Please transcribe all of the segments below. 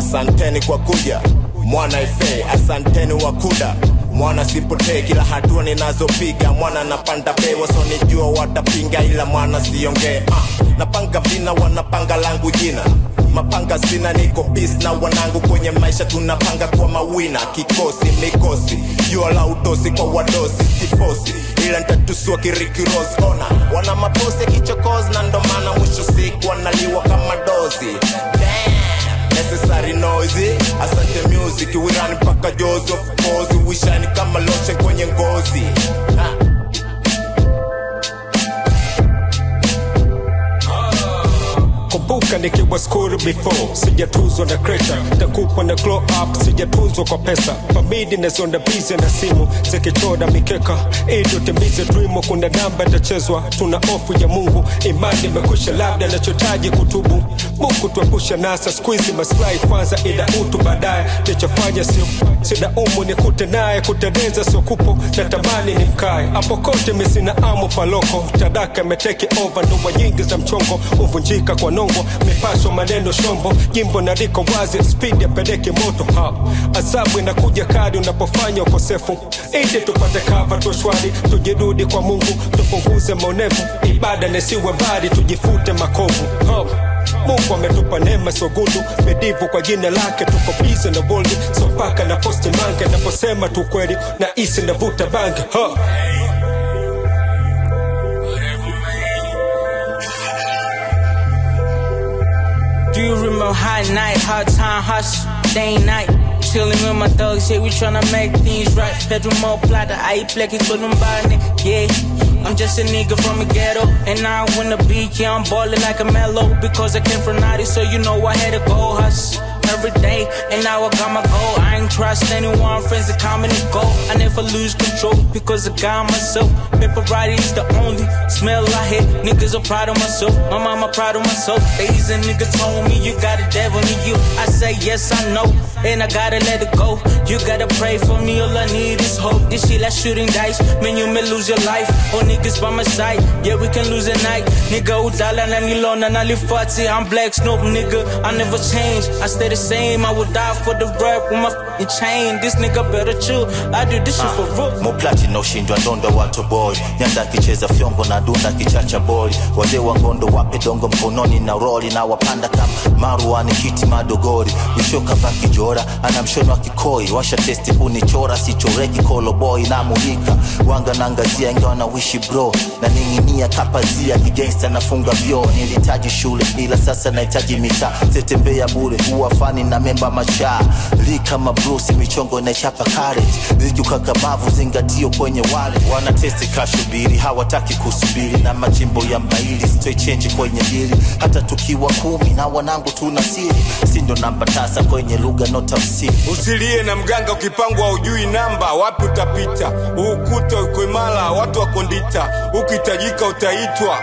Asanteni kwa kuja mwana FA, asanteni wakuda mwana sipotee kila hatua ninazopiga. Mwana napanda bewa so nijua watapinga ila mwana siongee. Napanga vina wanapanga langu jina, mapanga sina niko peace na wanangu kwenye maisha tunapanga kwa mawina. Kikosi mikosi jua la utosi kwa wadosi sifosi ila nitatusua kirikirosi. Ona wana maposi kichokozi na ndo maana mwisho siku wanaliwa kama dozi. Necessary noise, asante music, we run paka jaws of course. We shine kama lotion kwenye ngozi. Kumbuka nikiwa school before, sijatuzwa na kreta, takupa na glow up, sijatuzwa kwa pesa. Famidi na zonda busy na simu, zikichoda mikeka, ido tembize dream. Kuna namba itachezwa, tuna ofu ya Mungu. Imani mekusha labda nachotaji kutubu. Mungu tuepusha nasa, squeeze maslahi kwanza ila utu baadaye. Nichofanya sida nikute naye, kuteleza sio kupo, natamani nimkae. Hapo kote misina amu paloko, tadaka meteke over. Ndoa nyingi za mchongo, uvunjika kwa nongo. Mipaso maneno shombo, jimbo na liko wazi. Speed ya pedeke moto azabu inakuja kadi unapofanya ukosefu. Ite tupate cover tushwari, tujirudi kwa Mungu. Tupunguze maonevu, ibada nesiwe mbali, tujifute makovu. Mungu ametupa neema so gundu, medivu kwa jina lake. Tuko busy na bold, so paka na posti mange. Naposema tu kweli na isi navuta bangi. Do you remember high night, hard time, hustle, day and night? Chillin' with my thugs, yeah, we tryna make things right. Pedro more plata, I eat black, it's them body, yeah. I'm just a nigga from the ghetto, and now I wanna be, yeah, I'm ballin' like a mellow. Because I came from naughty, so you know I had to go hustle every day, and now I got my goal. I ain't trust anyone, friends that come and go. I never lose control, because I got myself. Pepperati is the only smell I hate. Niggas are proud of myself, my mama proud of myself. Ladies and niggas told me, you got a devil in you. I say yes, I know, and I gotta let it go. You gotta pray for me, all I need is hope. This shit like shooting dice, man, you may lose your life. All niggas by my side, yeah, we can lose a night. Nigga, udala na nilona na lifati. I'm Black Snoop, nigga, I never change. I stay the same, I would die for the rap with my f***ing chain. This nigga better chill, I do this shit for real. Mo platinum shindwa ndondo watu boy. Nyanda kicheza fyongo na dunda kichacha boy. Wazee wa ngondo wape dongo mkononi na roli. Na wapanda kama maruani kiti madogori. Ushoka vaki jora, anamshono wa kikoi. Washa testi kunichora, sichoreki kolo boy. Na mulika, wanga nangazia ingawa na wishi bro. Na ninginia kapazia, kigangsta nafunga vyo. Nilitaji shule, ila sasa naitaji mita. Setembea bure, huwa fani na memba macha. Li kama Bruce, michongo na chapa carrot. Ziju kakamavu, zingatio kwenye wale. Wana testi kashubiri, hawataki kusubiri. Na machimbo ya mbaili, stoi change kwenye dili. Hata tukiwa 10 na wanangu tunasiri. Sindo namba tasa kwenye lugha no tafsiri. Usilie na mganga ukipangwa ujui namba. Wapi utapita, ukuta uko imara, watu wakondita. Ukitajika utaitwa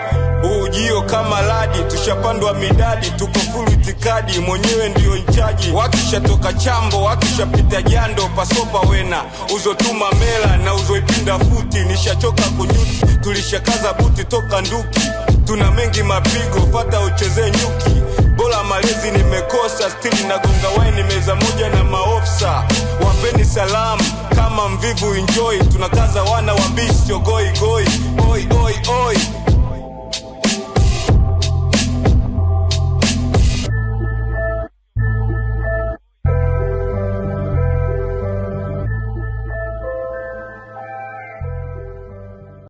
ujio kama ladi. Tushapandwa midadi, tuko full itikadi. Mwenyewe ndio nchaji, wakisha toka chambo, wakisha pita jando. Pasopa wena, uzotuma mela na uzoipinda futi. Nishachoka kunyuti, tulishakaza buti toka nduki. Tuna mengi mapigo, fata ucheze nyuki. Bola malezi nimekosa, stili na gonga waini meza moja na maofsa. Wapeni salamu, kama mvivu enjoy. Tunakaza wana wabishi, goi goi, oi oi.